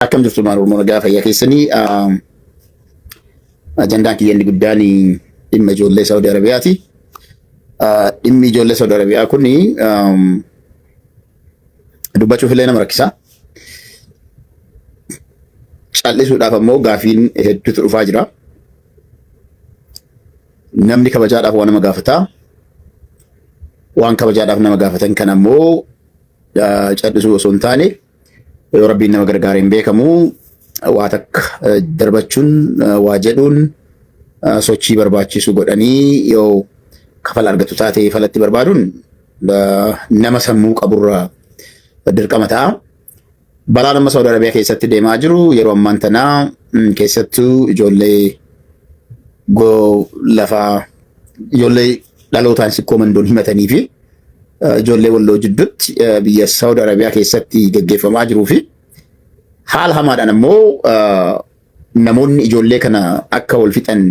Akkam jirtu maal Oromoo nagaa fayyaa keessanii ajandaan kiyyanni guddaan dhimma ijoollee Saudi Arabiyaati. Dhimmi ijoollee Saudi Arabiyaa kun dubbachuuf illee nama rakkisa. Callisuudhaaf ammoo gaafiin hedduutu dhufaa jira. Namni kabajaadhaaf waan nama gaafataa. Waan kabajaadhaaf nama gaafatan kan ammoo callisuu osoo hin taane yoo rabbiin nama gargaareen beekamu waa takka darbachuun waa jedhuun sochii barbaachisu godhanii yoo kafala argatu taate falatti barbaaduun nama sammuu qaburraa dirqama ta'a. Balaan amma Saudi Arabiyaa keessatti deemaa jiru yeroo ammaan tanaa keessattuu ijoollee dhalootaan sikkoo mandoon himatanii fi ijoollee walloo jidduutti biyya Saudi Arabiyaa keessatti gaggeeffamaa jiruu fi haala hamaadhaan ammoo namoonni ijoollee kana akka wal fixan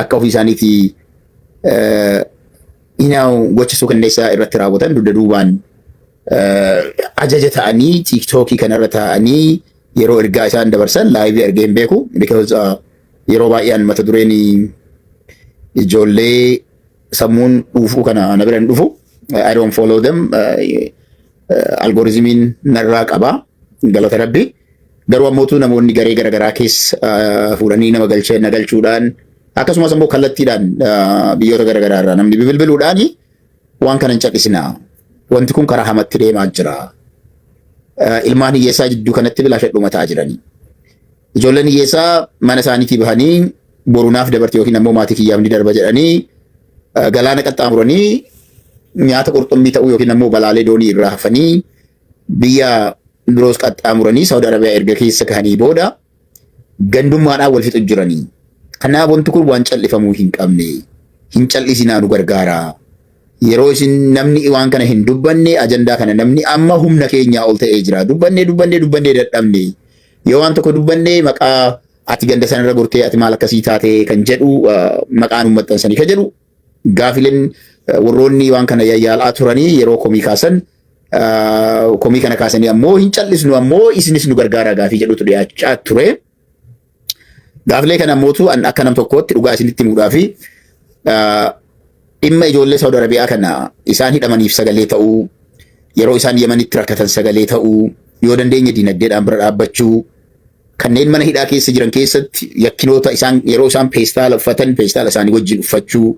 akka ofii isaaniitii gochisuu kanneessaa irratti raawwatan dugda duubaan ajaja ta'anii tiiktookii kanarra ta'anii yeroo ergaa isaan dabarsan laayivii argee hin beeku. Because yeroo baay'een mata dureen ijoollee sammuun dhuufuu kana na biraan dhufu. I don't follow them. Algoritmiin narraa qaba. Galata rabbi. Garuu ammootu namoonni garee garaagaraa keessa fuudhanii nama galchuudhaan akkasumas immoo kallattiidhaan biyyoota garaagaraa irraa namni bilbiluudhaan waan kana hin callisina. Wanti kun karaa hamatti deemaa jira. Ilmaan hiyyeessaa jidduu kanatti bilaashadhuma ta'aa jiranii. Ijoolleen hiyyeessaa mana isaaniitii bahanii borunaaf dabartii yookiin ammoo maatii kiyyaaf ni darba jedhanii galaana qaxxaamuranii nyaata qurxummii ta'uu yookiin ammoo balaalee doonii irraa hafanii biyya biroos qaxxaamuranii Saudi Arabiyaa erga keessa kahanii booda gandummaadhaan wal fixu jiranii. Kanaaf wanti kun waan callifamuu hin qabne. Hin callisinaa nu gargaara. Yeroo isin namni waan kana hin dubbanne ajandaa kana namni amma humna keenyaa ol ta'ee jira. Dubbannee dadhabne. Yoo waan tokko dubbanne maqaa ati ganda sanarra gortee ati maal akkasii taate kan jedhu maqaan uummattansanii kan jedhu gaafileen warroonni waan kana yayyaalaa turanii yeroo komii kaasan komii kana kaasanii ammoo hin callisnu ammoo isinis nu gargaara gaafii jedhutu dhiyaachaa ture. Gaafilee kana ammootu akka nam tokkootti dhugaa isinitti himuudhaa fi dhimma ijoollee Saudi Arabiyaa kana isaan hidhamaniif sagalee ta'uu yeroo isaan Yemenitti rakkatan sagalee ta'uu yoo dandeenye dinagdeedhaan bira dhaabbachuu kanneen mana hidhaa keessa jiran keessatti yakkinoota isaan yeroo isaan peestaala uffatan peestaala isaanii wajjin uffachuu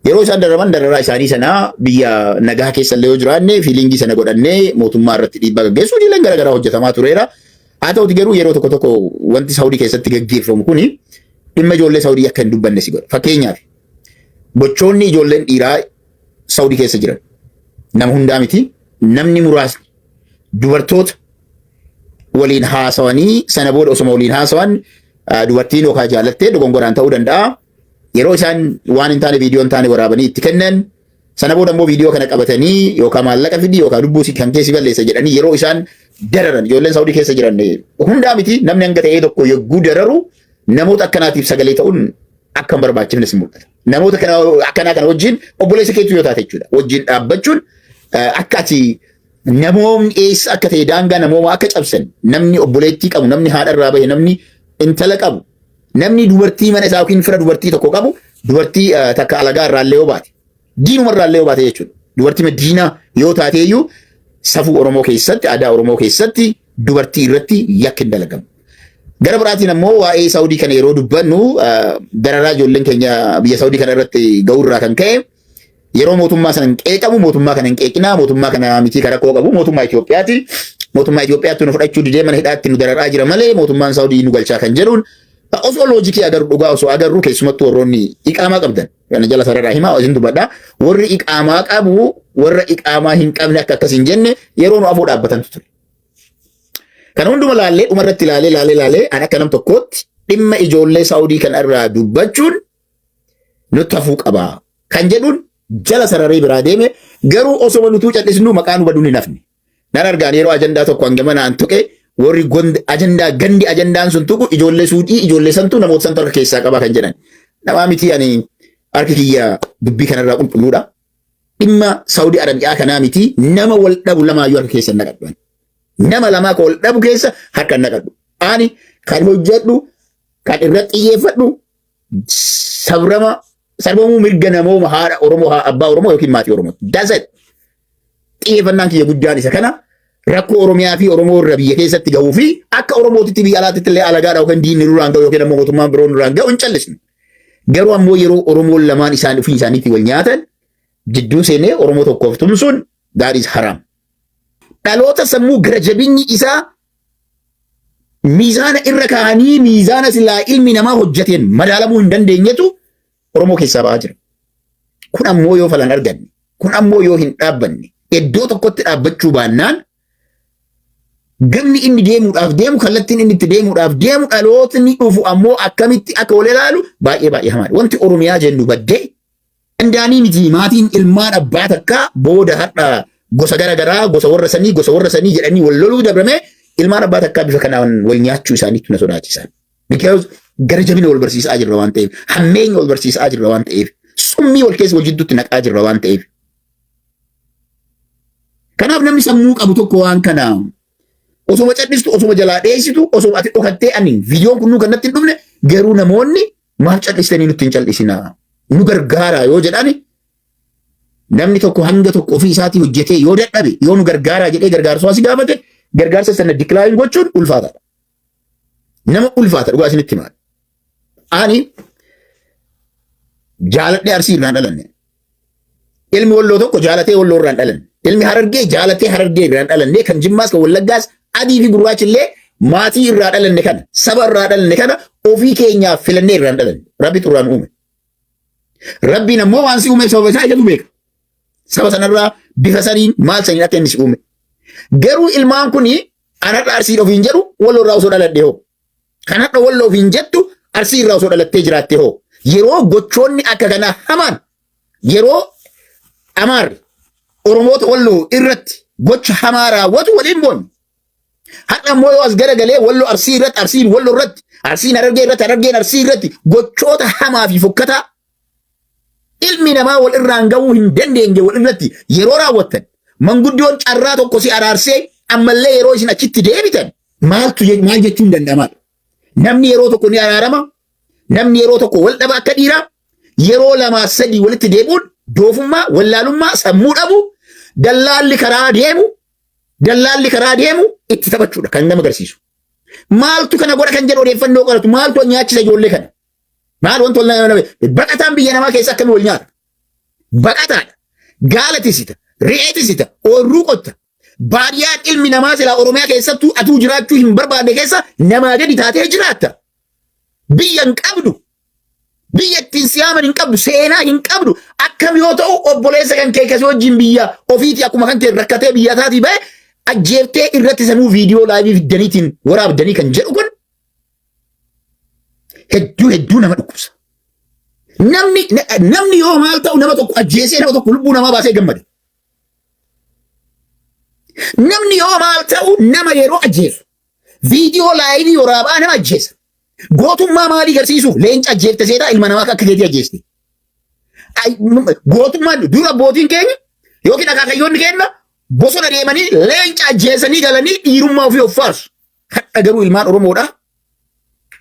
yeroo isaan daraman dararaa isaanii sanaa biyya nagaa keessa illee yoo jiraanne fiilingii sana godhannee mootummaa irratti dhiibbaa gaggeessuu diileen garaagaraa hojjetamaa tureera. Haa ta'uti garuu yeroo tokko tokko wanti Saudi keessatti gaggeeffamu kuni dhimma ijoollee Saudi akka hin dubbanne si godha. Fakkeenyaaf bochoonni ijoolleen dhiiraa Saudi keessa jiran nama hundaa miti namni muraasni dubartoota waliin haasawanii sana booda osoma waliin haasawan dubartiin yookaan jaalattee dogongoraan ta'uu danda'a. Yeroo isaan waan hin taane viidiyoo hin taane waraabanii itti kennan sana booda immoo viidiyoo kana qabatanii yookaan maallaqa fidii yookaan lubbuu kan keessi balleessa jedhanii yeroo isaan dararan ijoolleen Saudi keessa jiran hundaa miti namni hanga ta'ee tokko yogguu dararu namoota akkanaatiif sagalee ta'uun akka hin barbaachifne si mul'ata. Namoota akkanaa kana wajjin obboleessa keetu yoo taate jechuudha. Wajjin dhaabbachuun akka ati namoonni eessa akka ta'e daangaa namooma akka cabsan namni obboleettii qabu namni haadharraa bahe namni intala qabu namni dubartii mana isaa yookiin fira dubartii tokko qabu dubartii takka alagaa irraallee yoo baate diinuma irraallee yoo baate jechuudha. Dubartii madiinaa yoo taate iyyuu safuu Oromoo keessatti aadaa Oromoo keessatti dubartii irratti yakki hin dalagamu. Gara biraatiin ammoo waa'ee Saudii kana yeroo dubbannu dararaa ijoolleen keenya biyya Saudii kana irratti ga'u irraa kan ka'e yeroo mootummaa sana hin qeeqamu mootummaa kana hin qeeqinaa mootummaa kana miti kan rakkoo qabu mootummaa Itoophiyaati. Mootummaa Itoophiyaatti nu fudhachuu didee mana hidhaatti nu dararaa jira malee mootummaan Saudii nu galchaa kan jedhuun osoo loojikii agarru dhugaa osoo agarru keessumattuu warroonni iqaamaa qabdan kana jala sararraa himaa isin dubbadha warri iqaamaa qabu warra iqaamaa hin qabne akka akkas hin jenne yeroo nu afoo dhaabbatantu ture. Kana hunduma laallee dhumarratti laalee an akka nam tokkootti dhimma ijoollee Saudii kan irraa dubbachuun nutti hafuu qaba kan jedhuun jala sararee biraa deeme garuu osoo nutuu callisnu maqaa nu baduun hin hafne. Nan argaan yeroo ajandaa tokko hangama naan tuqe warri gandi ajandaan sun tuqu ijoollee Suudii ijoollee santu namoota santu harka keessaa qaba kan jedhan. Namaa miti ani harki kiyya dubbii kanarraa qulqulluudha. Dhimma Saudi Arabiyaa kanaa miti nama wal dhabu lamaayyuu harka keessa naqadhan. Nama lamaa ka wal dhabu keessa harka naqadhu. Ani kan hojjedhu kan irratti xiyyeeffadhu sarbamuu mirga namooma haadha Oromoo abbaa Oromoo yookiin maatii Oromoo. Dasat xiyyeeffannaan kiyya guddaan isa kana rakkoo Oromiyaa fi Oromoo irra biyya keessatti gahuu fi akka Oromootitti biyya alaatti illee alagaadha yookiin diinni duraan gahu yookiin ammoo mootummaan biroon duraan gahu hin callisne. Garuu ammoo yeroo Oromoon lamaan isaan ofii isaaniitti wal nyaatan jidduu seenee Oromoo tokkoof tumsuun that is haram. Dhaloota sammuu gara jabinyi isaa miizaana irra kaa'anii miizaana silaa ilmi namaa hojjeteen madaalamuu hin dandeenyetu Oromoo keessaa ba'aa jira. Kun ammoo yoo falan arganne, kun ammoo yoo hin dhaabbanne, iddoo tokkotti dhaabbachuu baannaan gamni inni deemuudhaaf deemu kallattiin inni itti deemuudhaaf deemu dhalootni dhufu ammoo akkamitti akka wal ilaalu baay'ee hamaadha. Wanti Oromiyaa jennu baddee dandaanii miti maatiin ilmaan abbaa takkaa booda hadha gosa garaagaraa gosa warra sanii jedhanii wal loluu dabrame ilmaan abbaa takkaa bifa kanaan wal nyaachuu isaaniitu na sodaachisan. Because gara jabina wal barsiisaa jirra waan ta'eef, hammeenya wal barsiisaa jirra waan ta'eef, summii wal keessa wal jidduutti naqaa jirra waan ta'eef. Kanaaf namni sammuu qabu tokko waan kana osuma callistu, osuma jalaa dheessitu, osuma ati dhokattee ani viidiyoon kun nu kannatti hin dhufne garuu namoonni maal callistanii nutti hin callisinaa nu gargaara yoo jedhani namni tokko hanga tokko ofii isaatii hojjetee yoo dadhabe yoo nu gargaara jedhee gargaarsoo asii gaafate gargaarsa sana diklaayin gochuun ulfaataadha. Nama ulfaata dhugaa isinitti himaa. Ani jaaladhee Arsii irraan dhalanne. Ilmi Walloo tokko jaalatee Walloo irraan dhalanne. Ilmi Harargee jaalatee Harargee irraan dhalanne. Kan Jimmaas kan Wallaggaas adii fi gurraachi illee maatii irraa dhalanne kana saba irraa dhalanne kana ofii keenyaaf filannee irraan dhalanne. Rabbitu irraan uume. Rabbiin ammoo waan si uumeef sababa isaa ijatu beeka. Saba sanarraa bifa saniin maal saniin akka inni si uume. Garuu ilmaan kuni anarra Arsii ofiin jedhu Walloo irraa osoo dhaladhe hoo. Kan hadha Walloo ofiin jettu Arsii irraa osoo dhalattee jiraatte hoo. Yeroo gochoonni akka kanaa hamaan yeroo Amaarri Oromoota Walloo irratti gocha hamaa raawwatu waliin boonu. Hadha ammoo yoo as garagalee Walloo Arsii irratti Arsiin Walloo irratti Arsiin Harargee irratti Harargeen Arsii irratti gochoota hamaa fi fokkataa ilmi namaa wal irraan gahuu hin dandeenye wal irratti yeroo raawwattan manguddoon carraa tokko si araarsee ammallee yeroo isin achitti deebitan maal jechuun danda'amaadha. Namni yeroo tokko ni araarama, namni yeroo tokko wal dhaba akka dhiiraa, yeroo lamaa sadii walitti deebi'uun doofummaa, wallaalummaa, sammuu dhabu, dallaalli karaa deemu itti taphachuudha kan nama agarsiisu. Maaltu kana godha kan jedhu odeeffannoo qoratu, maaltu nyaachisa ijoollee kana? Maal wanti wal baqataan biyya namaa keessa akkamii wal nyaata? Baqataadha. Gaala tisita, re'ee tisita, ooyiruu qotta. Baadiyaan ilmi namaa silaa Oromiyaa keessattuu atuu jiraachuu hin barbaadne keessa namaa gadi taatee jiraatta. Biyya hin qabdu. Biyya ittiin siyaaman hin qabdu. Seenaa hin qabdu. Akkam yoo ta'u obboleessa kan kee kasii wajjin biyya ofiiti akkuma kan kee rakkatee biyya taatii ba'e ajjeeftee irratti sanuu viidiyoo laayivii fiddaniitiin waraabdanii kan jedhu kun hedduu nama dhukkubsa. Namni yoo maal ta'u nama tokko ajjeesee nama tokko lubbuu namaa baasee gammada. Namni yoo maal ta'u nama yeroo ajjeesu viidiyoo laayivii waraabaa nama ajjeesa. Gootummaa maalii agarsiisu? Leenca ajjeefte seetaa ilma namaa akka keetii ajjeeste. Gootummaan dura abbootiin keenya yookiin akaakayyoonni keenya bosona deemanii leenca ajjeesanii galanii dhiirummaa ofii of faarsu. Hadha garuu ilmaan Oromoodhaa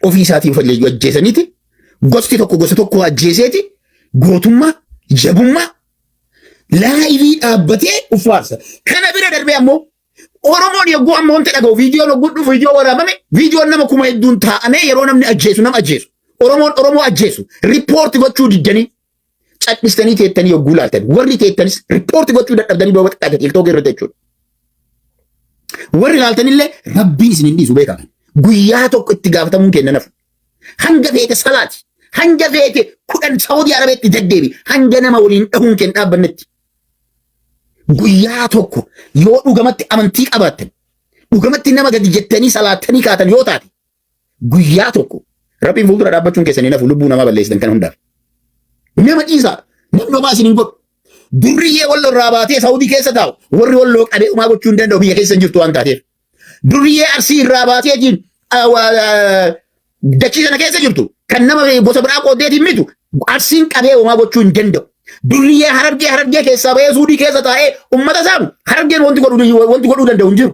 ofii isaatii falleeyyuu ajjeesaniiti. Gosti tokko gosa tokko ajjeeseeti. Gootummaa, jabummaa laayivii dhaabbatee uffaarsa. Kana bira darbee ammoo Oromoon yogguu ammoo wanti dhaga'u viidiyoon yogguu dhufu viidiyoo waraabame viidiyoon nama kuma hedduun taa'amee yeroo namni ajjeesu nama ajjeesu. Oromoo ajjeesu riippoorti gochuu diddanii cadhistanii teettanii yogguu laaltan warri teettanis riippoorti gochuu dadhabdanii booba xiqqaate tiiktookii irratti jechuudha. Warri laaltanillee rabbiin isin hin dhiisu beekaa. Guyyaa tokko itti gaafatamuun kenna nafu. Hanga feete salaati. Hanga feete 10 Saawudii Arabiyaatti deddeebi. Hanga nama waliin dhahuun kenna dhaabbannetti. Guyyaa tokko yoo dhugamatti amantii qabaattan dhugamatti nama gadi jettanii salaattanii kaatan yoo taate guyyaa tokko rabbiin fuuldura dhaabbachuun keessanii nafu lubbuu namaa balleessitan kan hundaaf. Nama dhiisaa namni homaa isin hin godhu. Durriyyee Walloo irraa baatee Saawudii keessa taa'u warri Walloo qabee umaa gochuu hin danda'u biyya keessa hin jirtu waan taateef. Durriyyee Arsii irraa baatee jiin dachii sana keessa jirtu kan nama gosa biraa qooddeetiin mitu Arsiin qabee umaa gochuu hin danda'u. Durriyyee Harargee keessaa ba'ee Suudii keessa taa'ee ummata saamu Harargeen wanti godhuu danda'u hin jiru.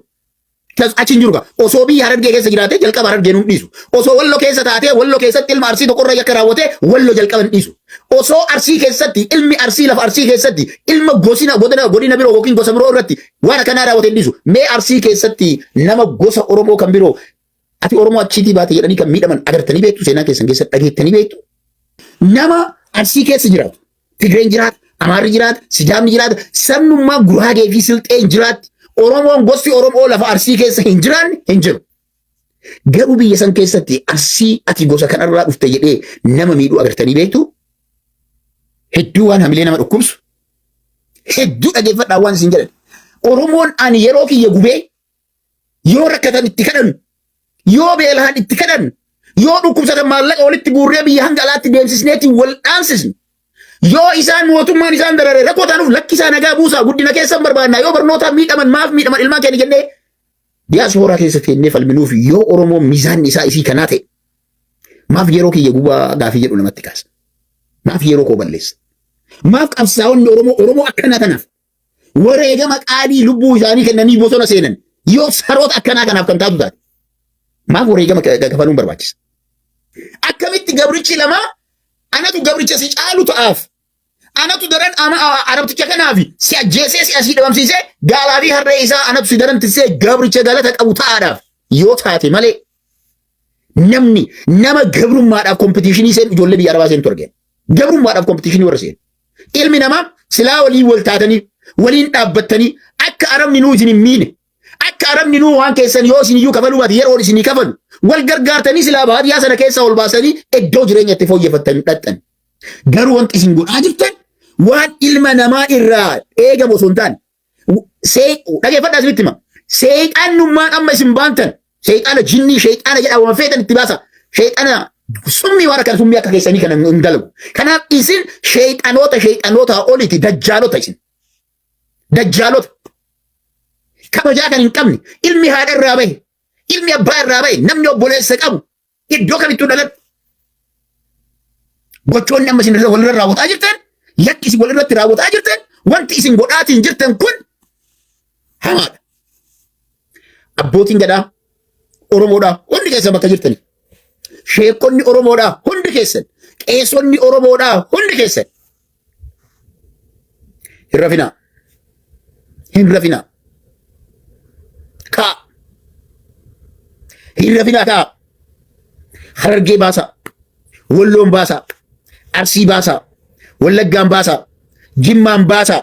Achi hin jiru gaa. Osoo biyya Harargee keessa jiraatee jalqaba Harargeen hin dhiisu. Osoo Walloo keessa taatee Walloo keessatti ilma Arsii tokkorra yakka raawwatee Walloo jalqaba hin dhiisu. Osoo Arsii keessatti ilmi Arsii lafa Arsii keessatti ilma godina biroo yookiin gosa biroo irratti waan akkanaa raawwatee hin dhiisu. Mee Arsii keessatti nama gosa Oromoo kan biroo ati Oromoo achiitii baate jedhanii kan miidhaman agartanii beektu seenaa keessan keessa dhageettanii beektu. Nama Arsii keessa jiraatu Tigreen jiraata, Amaarri jiraata, Sidaamni jiraata, sabnummaa Guraagee fi Silxee hin jiraatti. Oromoon gosti Oromoo lafa Arsii keessa hin jiraanne hin jiru. Garuu biyya san keessatti Arsii ati gosa kanarraa dhufte jedhee nama miidhuu agartanii beektu. Hedduu waan hamilee nama dhukkubsu. Hedduu dhageeffadhaa waan isin jedhan. Oromoon ani yeroo kiyya gubee yoo rakkatan itti kadhan, yoo beelahan itti kadhan, yoo dhukkubsatan maallaqa walitti guurree biyya hanga alaatti deemsisneetti wal dhaansisne. Yoo isaan mootummaan isaan darare rakkoo taanuuf lakki isaa nagaa buusaa guddina keessan barbaadna yoo barnootaan miidhaman maaf miidhaman ilmaan keenya jennee diyaasporaa keessa teennee falminuuf yoo Oromoon miizaanni isaa isii kanaa ta'e maaf yeroo kiyya gubaa gaafii jedhu namatti kaasa. Maaf yeroo koo balleessa. Maaf qabsaa'onni Oromoo akkanaa kanaaf wareegama qaalii lubbuu isaanii kennanii bosona seenan yoo saroota akkanaa kanaaf kan taatu taate maaf wareegama kafaluun barbaachisa. Akkamitti gabrichi lamaa anatu gabricha si caalu ta'aaf. Anatu daran arabticha kanaaf si ajjeesee si asii dhabamsiisee gaalaa fi harree isaa anatu si daran tissee gabricha galata qabu ta'aadhaaf yoo taate malee namni nama gabrummaadhaaf kompetiishinii seen ijoollee biyya arabaa seentu argeen. Gabrummaadhaaf kompetiishinii warra seen. Ilmi namaa silaa waliin wal taatanii waliin dhaabbattanii akka arabni nuu isin hin miine akka arabni nuu waan keessan yoo isin iyyuu kafaluu baate yeroon isinii kafalu wal gargaartanii silaa baadiyyaa sana keessaa ol baasanii iddoo jireenya itti fooyyeffattanii dhaqxan. Garuu wanti isin godhaa jirtan waan ilma namaa irraa eegamu osoo hin taane dhageeffadhaa isinitti hima. Seexaannummaan amma isin baantan seexaana jinnii seexaana jedhama feetan itti baasa. Seexaana summii waan akkana summii akka keessanii kana hin dalagu. Kanaaf isin seexanoota oliiti dajjaalota isin. Dajjaalota. Kabajaa kan hin qabne ilmi haadha irraa bahe ilmi abbaa irraa bahe namni obboleessa qabu iddoo kamittuu dhaladhu. Gochoonni amma isin walirra raawwataa jirtan yakki isin walirratti raawwataa jirtan wanti isin godhaatiin jirtan kun hamaadha. Abbootiin gadaa Oromoodhaa hundi keessan bakka jirtani. Sheekonni Oromoodhaa hundi keessan. Qeessonni Oromoodhaa hundi keessan. Hin rafinaa. Hin rafinaa. Kaa. Hin rafinaa kaa. Harargee baasaa. Walloon baasaa. Arsii baasaa. Wallaggaan baasaa. Jimmaan baasaa.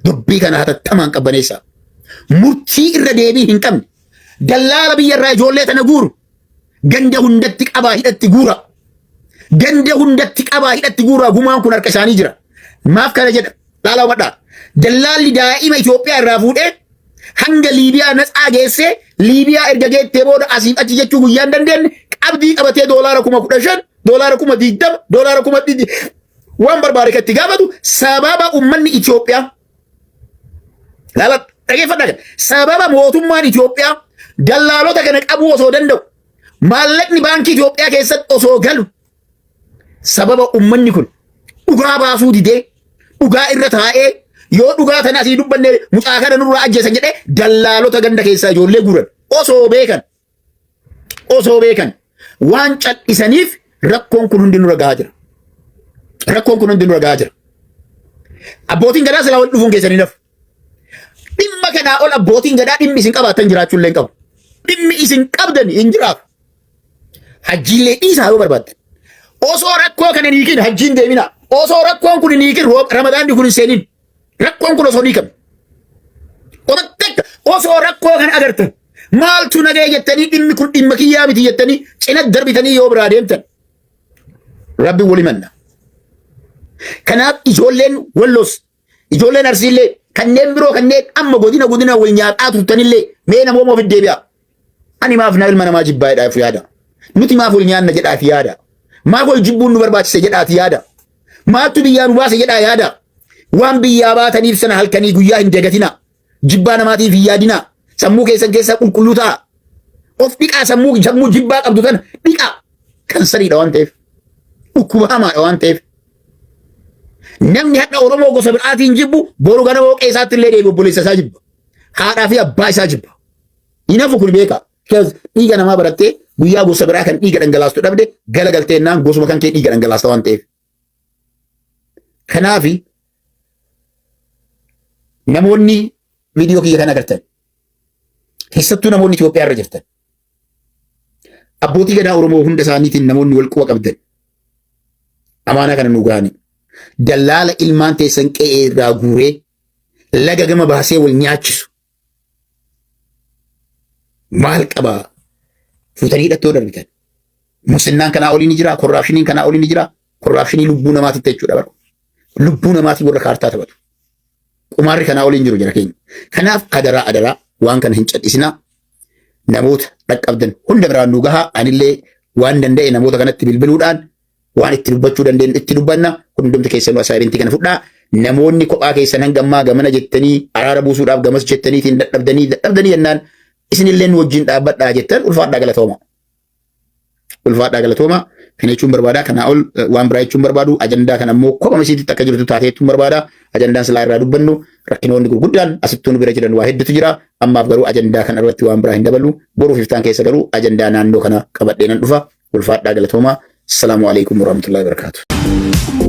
Dubbii kana hatattamaan qabbaneessaa. Murtii irra deebii hin qabne. Dallaala biyya irraa ijoollee tana guuru. Ganda hundatti qabaa hidhatti guura. Ganda hundatti qabaa hidhatti guura. Gumaan kun harka isaanii jira. Maaf kana jedha. Laalaa wadhaa. Dallaalli daa'ima Itoophiyaa irraa fuudhee hanga Liibiyaa natsaa geessee Liibiyaa erga geettee booda asiif achi jechuu guyyaa hin dandeenye qabdii qabatee $15,000, $20,000, $20,000 waan barbaade kan itti gaafatu sababa uummanni Itoophiyaa laala dhageeffadhaa kan sababa mootummaan Itoophiyaa dallaalota kana qabuu osoo danda'u maallaqni baankii Itoophiyaa keessatti osoo galu sababa uummanni kun dhugaa baasuu didee dhugaa irra taa'ee yoo dhugaa tana asii dubbanne mucaa kana nurraa ajjeesan jedhee dallaalota ganda keessaa ijoollee guuran osoo beekan waan cal'isaniif rakkoon kun hundi nurra gahaa jira. Rakkoon kun hundi nurra gahaa jira. Abbootiin gadaa silaa wal dhufuun keessanii nafu. Dhimma kanaa ol abbootiin gadaa dhimmi isin qabaatan jiraachuu illee hin qabu. Dhimmi isin qabdan hin jiraatu. Hajjiillee dhiisaa yoo barbaaddan. Osoo rakkoo kana hin hiikin hajjiin deemina. Osoo rakkoon kun hin hiikin ramadaanni kun hin seenin. Rakkoon kun osoo hin hiikamu. Osoo rakkoo kana agartan. Maaltu nagee jettanii dhimmi kun dhimma kiyyaa miti jettanii cina darbitanii yoo biraa deemtan. Rabbi wal himanna. Kanaaf ijoolleen Walloos, ijoolleen Arsiillee kanneen biroo kanneen amma godina wal nyaataa turtanillee mee namooma ofitti deebi'a. Ani maaf na ilma namaa jibbaa jedhaaf yaada. Nuti maaf wal nyaanna jedhaaf yaada. Maaf wal jibbuun nu barbaachise jedhaaf yaada. Maaltu biyyaa nu baase jedhaa yaada. Waan biyyaa baataniif sana halkanii guyyaa hin dagatina. Jibbaa namaatiif hin yaadina. Sammuu keessan keessaa qulqulluu ta'a. Of dhiqaa sammuu jibbaa qabdu tana dhiqaa. Kan sadiidha waan ta'eef. Dhukkuba hamaadha waan ta'eef. Namni hadha Oromoo gosa biraatiin jibbu boru gana booqee isaatti illee deebi obboleessa isaa jibba. haadhaa fi abbaa isaa jibba. Hinafu kun beeka. Dhiiga namaa barattee guyyaa gosa biraa kan dhiiga dhangalaastu dhabde galagalteennaan gosuma kan kee dhiiga dhangalaasta waan ta'eef. Kanaafi namoonni viidiyoo kiyya kana agartan keessattuu namoonni Itoophiyaa irra jirtan abbootii gadaa Oromoo hunda isaaniitiin namoonni wal quba qabdan amaanaa kana nu ga'anii dallaala ilmaan teessan qe'ee irraa guuree laga gama baasee wal nyaachisu maal qabaa fuutanii hidhattoo darbitan. Musinnaan kanaa olii ni jira, korraapshiniin kanaa olii ni jira. Korraapshinii lubbuu namaatitti jechuudha bara. Lubbuu namaatii warra kaartaa taphatu. Qumaarri kanaa olii hin jiru jira keenya. Kanaaf adaraa waan kana hin cadhisinaa. Namoota dhaqqabdan hunda biraan nu gahaa. Anillee waan danda'e namoota kanatti bilbiluudhaan waan itti dubbachuu dandeenyu itti dubbanna. Hundumti keessanuu asaayirentii kana fudhaa. Namoonni kophaa keessan hangammaa gamana jettanii araara buusuudhaaf gamas jettaniitiin dadhabdanii jennaan isinillee nu wajjin dhaabbadhaa jettan ulfaadhaa galatooma. Ulfaadhaa galatooma. Kana jechuun barbaada. Kanaa ol waan biraa jechuun barbaadu. Ajandaa kana immoo kophaa isiitti akka jirtu taatee jechuun barbaada. Ajandaan silaa irraa dubbannu rakkinoonni gurguddaan asittuu nu bira jiran waa hedduutu jira. Ammaaf garuu ajandaa kana irratti waan biraa hin dabalu. Boruuf iftaan keessa garuu ajandaa naannoo kana qabadhee nan dhufa. Ulfaadhaa galatooma. Assalaamu alaikum warahmatullahi wabarakatuh.